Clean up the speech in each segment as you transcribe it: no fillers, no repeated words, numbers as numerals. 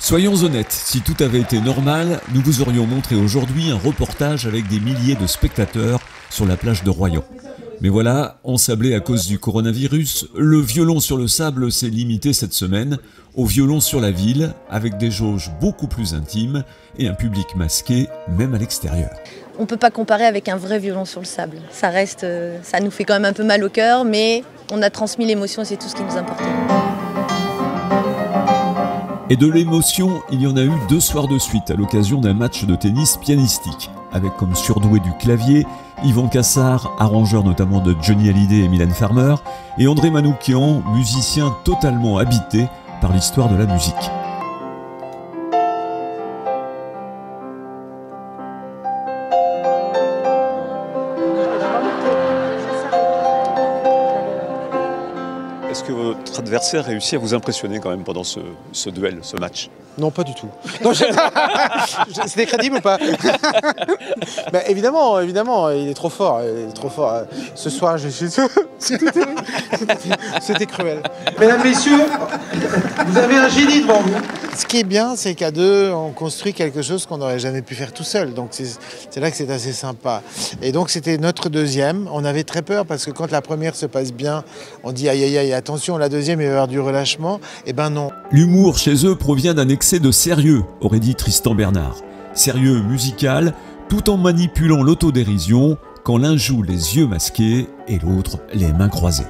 Soyons honnêtes, si tout avait été normal, nous vous aurions montré aujourd'hui un reportage avec des milliers de spectateurs sur la plage de Royan. Mais voilà, ensablé à cause du coronavirus, le violon sur le sable s'est limité cette semaine au violon sur la ville, avec des jauges beaucoup plus intimes et un public masqué, même à l'extérieur. On ne peut pas comparer avec un vrai violon sur le sable. Ça reste, ça nous fait quand même un peu mal au cœur, mais on a transmis l'émotion et c'est tout ce qui nous importait. Et de l'émotion, il y en a eu 2 soirs de suite à l'occasion d'un match de tennis pianistique, avec comme surdoué du clavier Yvan Cassard, arrangeur notamment de Johnny Hallyday et Mylène Farmer, et André Manoukian, musicien totalement habité par l'histoire de la musique. Est-ce que votre adversaire réussit à vous impressionner quand même pendant ce duel, ce match? Non, pas du tout. C'était crédible ou pas? Bah, évidemment, il est trop fort. Il est trop fort. Ce soir, c'était cruel. Mesdames, messieurs, vous avez un génie devant vous. Ce qui est bien, c'est qu'à deux, on construit quelque chose qu'on n'aurait jamais pu faire tout seul. Donc c'est là que c'est assez sympa. Et donc c'était notre deuxième. On avait très peur parce que quand la première se passe bien, on dit aïe aïe aïe, attention, la deuxième il va y avoir du relâchement. Eh ben non. L'humour chez eux provient d'un excès de sérieux, aurait dit Tristan Bernard. Sérieux musical, tout en manipulant l'autodérision, quand l'un joue les yeux masqués et l'autre les mains croisées.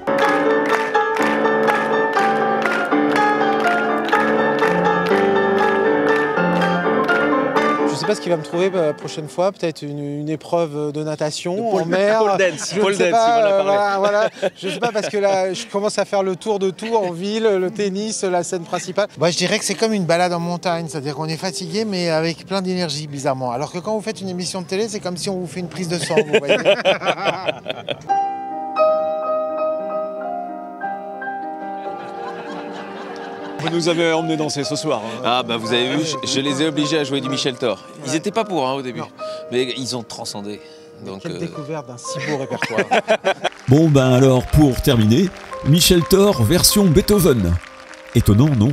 Je sais pas ce qu'il va me trouver la prochaine fois, peut-être une épreuve de natation en mer. Pole dance, il m'en a voilà. Je sais pas parce que là, je commence à faire le tour de tout en ville, le tennis, la scène principale. Moi, je dirais que c'est comme une balade en montagne, c'est-à-dire qu'on est fatigué mais avec plein d'énergie bizarrement. Alors que quand vous faites une émission de télé, c'est comme si on vous fait une prise de sang, vous voyez. Vous nous avez emmené danser ce soir. Hein. Ah bah vous avez vu, je les ai obligés à jouer du Michel Thor. Ils n'étaient pas pour au début, mais ils ont transcendé. Donc, quelle découverte d'un si beau répertoire. Bon ben alors pour terminer, Michel Thor version Beethoven. Étonnant, non ?